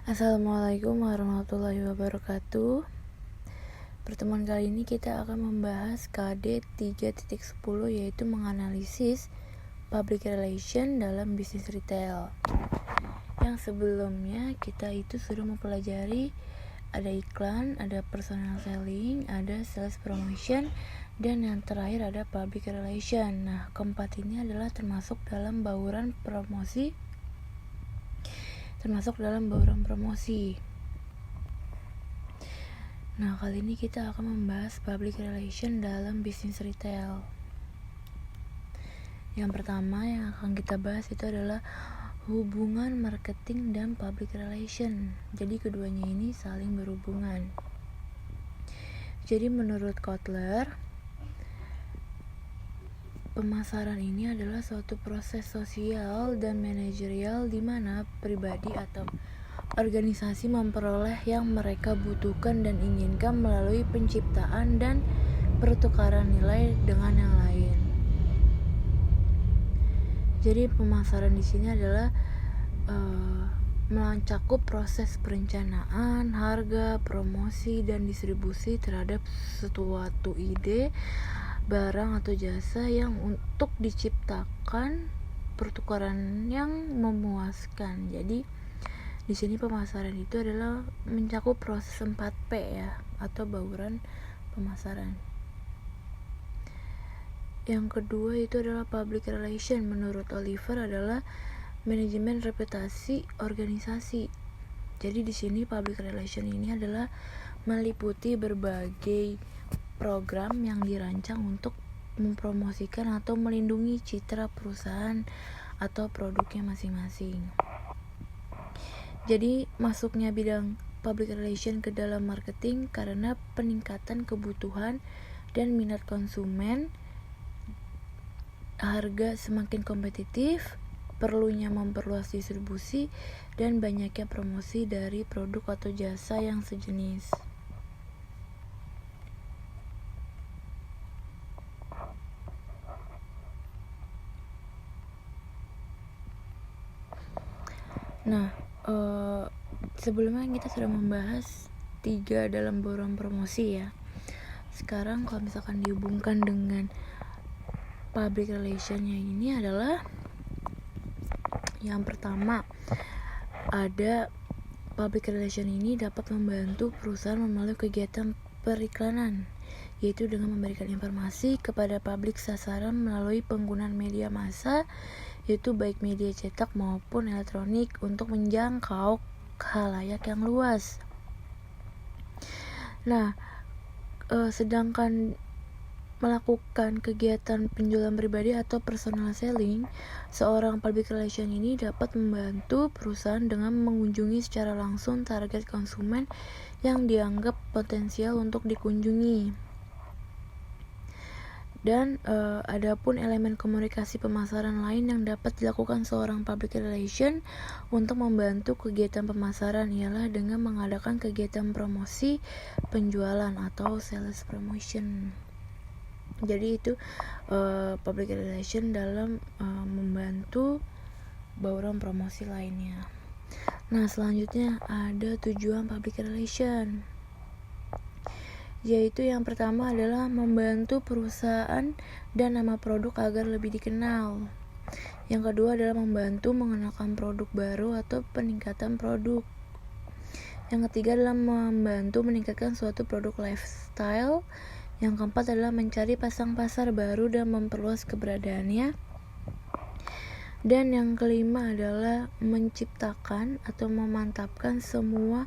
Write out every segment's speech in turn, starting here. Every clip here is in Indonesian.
Assalamualaikum warahmatullahi wabarakatuh. Pertemuan kali ini kita akan membahas KD 3.10 yaitu menganalisis public relation dalam bisnis retail. Yang sebelumnya kita itu sudah mempelajari ada iklan, ada personal selling, ada sales promotion, dan yang terakhir ada public relation. Nah, keempat ini adalah termasuk dalam bauran promosi. Nah, kali ini kita akan membahas public relation dalam bisnis retail. Yang pertama yang akan kita bahas itu adalah hubungan marketing dan public relation. Jadi keduanya ini saling berhubungan. Jadi menurut Kotler, pemasaran ini adalah suatu proses sosial dan manajerial di mana pribadi atau organisasi memperoleh yang mereka butuhkan dan inginkan melalui penciptaan dan pertukaran nilai dengan yang lain. Jadi pemasaran di sini adalah mencakup proses perencanaan, harga, promosi, dan distribusi terhadap suatu ide, barang atau jasa yang untuk diciptakan pertukaran yang memuaskan. Jadi di sini pemasaran itu adalah mencakup proses 4P ya, atau bauran pemasaran. Yang kedua itu adalah public relation. Menurut Oliver adalah manajemen reputasi organisasi. Jadi di sini public relation ini adalah meliputi berbagai program yang dirancang untuk mempromosikan atau melindungi citra perusahaan atau produknya masing-masing. Jadi masuknya bidang public relation ke dalam marketing karena peningkatan kebutuhan dan minat konsumen, harga semakin kompetitif, perlunya memperluas distribusi, dan banyaknya promosi dari produk atau jasa yang sejenis. Nah, sebelumnya kita sudah membahas 3 dalam bauran promosi ya. Sekarang kalau misalkan dihubungkan dengan public relationnya ini adalah yang pertama, ada public relation ini dapat membantu perusahaan melalui kegiatan periklanan, yaitu dengan memberikan informasi kepada publik sasaran melalui penggunaan media massa, yaitu baik media cetak maupun elektronik untuk menjangkau khalayak yang luas. Nah, sedangkan melakukan kegiatan penjualan pribadi atau personal selling, seorang public relation ini dapat membantu perusahaan dengan mengunjungi secara langsung target konsumen yang dianggap potensial untuk dikunjungi. Dan adapun elemen komunikasi pemasaran lain yang dapat dilakukan seorang public relation untuk membantu kegiatan pemasaran ialah dengan mengadakan kegiatan promosi penjualan atau sales promotion. Jadi itu public relation dalam membantu bauran promosi lainnya. Nah, selanjutnya ada tujuan public relation, yaitu yang pertama adalah membantu perusahaan dan nama produk agar lebih dikenal. Yang kedua adalah membantu mengenalkan produk baru atau peningkatan produk. Yang ketiga adalah membantu meningkatkan suatu produk lifestyle. Yang keempat adalah mencari pasang pasar baru dan memperluas keberadaannya. Dan yang kelima adalah menciptakan atau memantapkan semua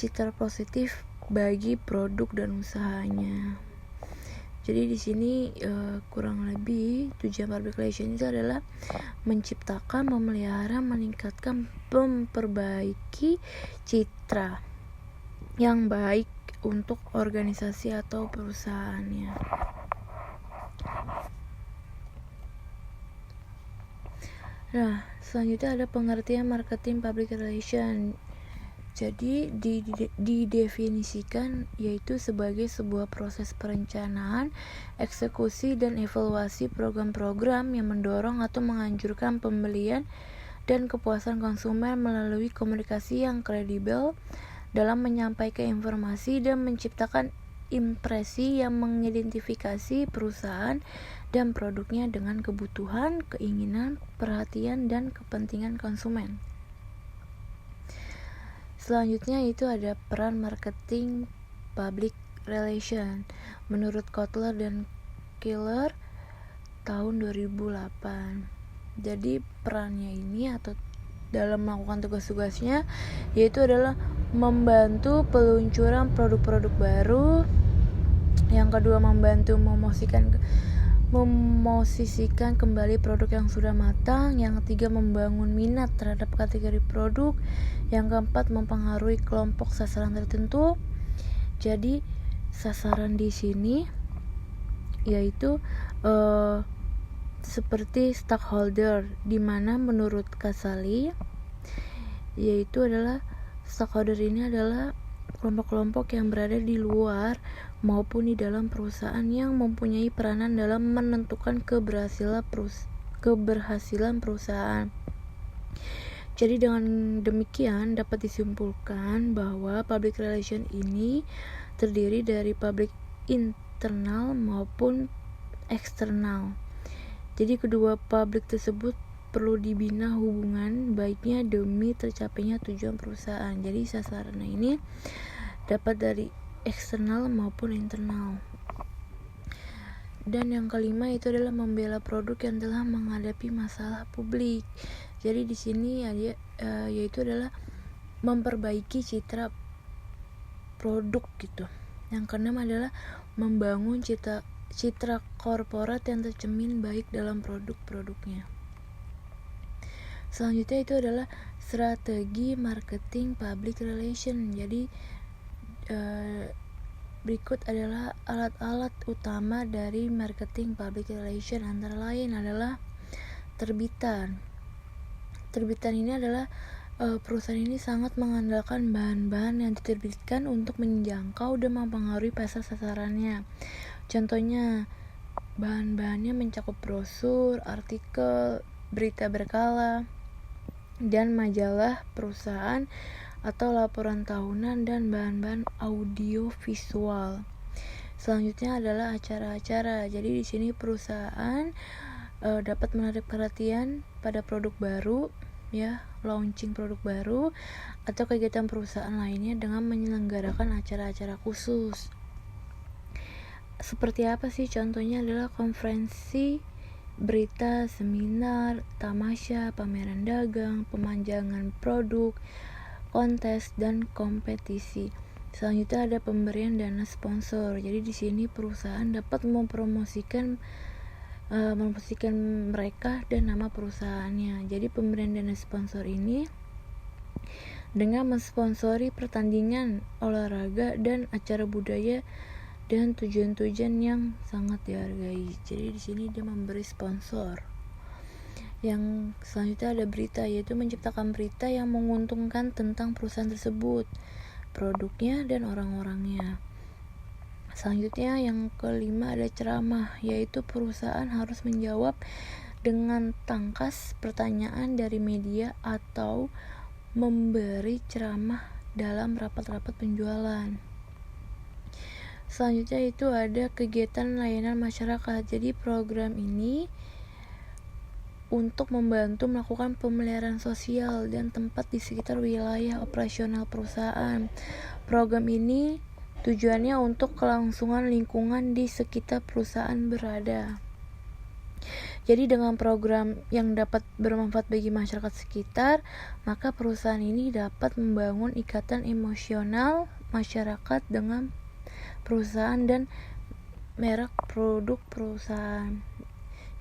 citra positif bagi produk dan usahanya. Jadi di sini kurang lebih tujuan public relation itu adalah menciptakan, memelihara, meningkatkan, memperbaiki citra yang baik untuk organisasi atau perusahaannya. Nah, selanjutnya ada pengertian marketing public relation. Jadi didefinisikan yaitu sebagai sebuah proses perencanaan, eksekusi, dan evaluasi program-program yang mendorong atau menganjurkan pembelian dan kepuasan konsumen melalui komunikasi yang kredibel dalam menyampaikan informasi dan menciptakan impresi yang mengidentifikasi perusahaan dan produknya dengan kebutuhan, keinginan, perhatian, dan kepentingan konsumen. Selanjutnya itu ada peran marketing public relation. Menurut Kotler dan Keller tahun 2008. Jadi perannya ini atau dalam melakukan tugas-tugasnya yaitu adalah membantu peluncuran produk-produk baru. Yang kedua, membantu memosisikan kembali produk yang sudah matang. Yang ketiga, membangun minat terhadap kategori produk. Yang keempat, mempengaruhi kelompok sasaran tertentu. Jadi sasaran di sini yaitu seperti stakeholder, di mana menurut Casali yaitu adalah stakeholder ini adalah kelompok-kelompok yang berada di luar maupun di dalam perusahaan yang mempunyai peranan dalam menentukan keberhasilan perusahaan. Jadi dengan demikian dapat disimpulkan bahwa public relation ini terdiri dari public internal maupun eksternal. Jadi kedua publik tersebut perlu dibina hubungan baiknya demi tercapainya tujuan perusahaan. Jadi sasaran ini dapat dari eksternal maupun internal. Dan yang kelima itu adalah membela produk yang telah menghadapi masalah publik. Jadi di sini yaitu adalah memperbaiki citra produk gitu. Yang keenam adalah membangun citra korporat yang tercermin baik dalam produk-produknya. Selanjutnya itu adalah strategi marketing public relation. Jadi berikut adalah alat-alat utama dari marketing public relation, antara lain adalah terbitan. Terbitan ini adalah perusahaan ini sangat mengandalkan bahan-bahan yang diterbitkan untuk menjangkau dan mempengaruhi pasar sasarannya. Contohnya, bahan-bahannya mencakup brosur, artikel, berita berkala, dan majalah perusahaan atau laporan tahunan dan bahan-bahan audio visual. Selanjutnya adalah acara-acara. Jadi di sini perusahaan dapat menarik perhatian pada produk baru, launching produk baru atau kegiatan perusahaan lainnya dengan menyelenggarakan acara-acara khusus. Seperti apa sih? Contohnya adalah konferensi, berita, seminar, tamasya, pameran dagang, pemanjangan produk, kontes, dan kompetisi. Selanjutnya ada pemberian dana sponsor. Jadi di sini perusahaan dapat mempromosikan mereka dan nama perusahaannya. Jadi pemberian dana sponsor ini dengan mensponsori pertandingan olahraga dan acara budaya dan tujuan-tujuan yang sangat dihargai. Jadi di sini dia memberi sponsor. Yang selanjutnya ada berita, yaitu menciptakan berita yang menguntungkan tentang perusahaan tersebut, produknya dan orang-orangnya. Selanjutnya yang kelima ada ceramah, yaitu perusahaan harus menjawab dengan tangkas pertanyaan dari media atau memberi ceramah dalam rapat-rapat penjualan. Selanjutnya itu ada kegiatan layanan masyarakat. Jadi program ini untuk membantu melakukan pemeliharaan sosial dan tempat di sekitar wilayah operasional perusahaan. Program ini tujuannya untuk kelangsungan lingkungan di sekitar perusahaan berada. Jadi dengan program yang dapat bermanfaat bagi masyarakat sekitar, maka perusahaan ini dapat membangun ikatan emosional masyarakat dengan perusahaan dan merek produk perusahaan.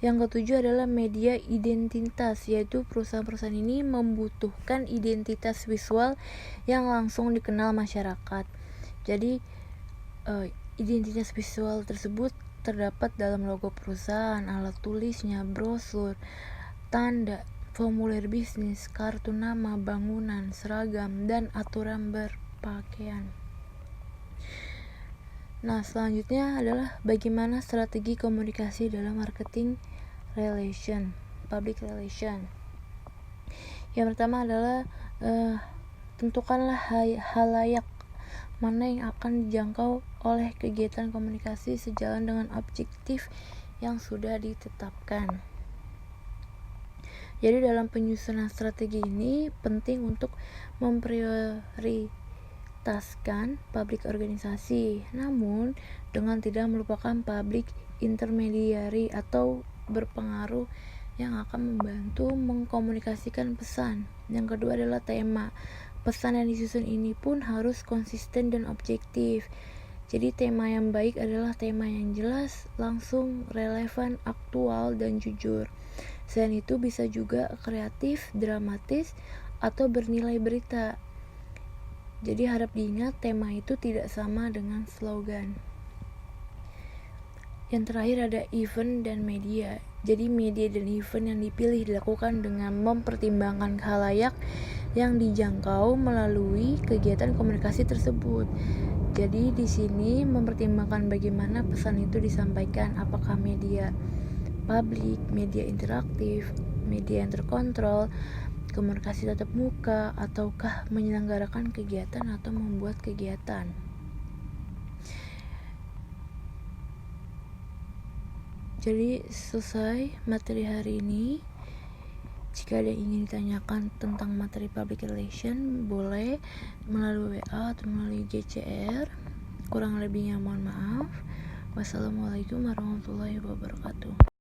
Yang ketujuh adalah media identitas, yaitu perusahaan-perusahaan ini membutuhkan identitas visual yang langsung dikenal masyarakat. Jadi identitas visual tersebut terdapat dalam logo perusahaan, alat tulisnya, brosur, tanda, formulir bisnis, kartu nama, bangunan, seragam, dan aturan berpakaian. Nah, selanjutnya adalah bagaimana strategi komunikasi dalam marketing relation, public relation. Yang pertama adalah tentukanlah halayak mana yang akan dijangkau oleh kegiatan komunikasi sejalan dengan objektif yang sudah ditetapkan. Jadi dalam penyusunan strategi ini penting untuk memprioritaskan publik organisasi, namun dengan tidak melupakan publik intermediary atau berpengaruh yang akan membantu mengkomunikasikan pesan. Yang kedua adalah tema. Pesan yang disusun ini pun harus konsisten dan objektif. Jadi tema yang baik adalah tema yang jelas, langsung, relevan, aktual, dan jujur. Selain itu bisa juga kreatif, dramatis, atau bernilai berita. Jadi harap diingat tema itu tidak sama dengan slogan. Yang terakhir ada event dan media. Jadi media dan event yang dipilih dilakukan dengan mempertimbangkan khalayak yang dijangkau melalui kegiatan komunikasi tersebut. Jadi di sini mempertimbangkan bagaimana pesan itu disampaikan, apakah media publik, media interaktif, media yang terkontrol, komunikasi tatap muka, ataukah menyelenggarakan kegiatan atau membuat kegiatan. Jadi selesai materi hari ini. Jika ada yang ingin ditanyakan tentang materi public relation, boleh melalui WA atau melalui GCR. Kurang lebihnya mohon maaf. Wassalamualaikum warahmatullahi wabarakatuh.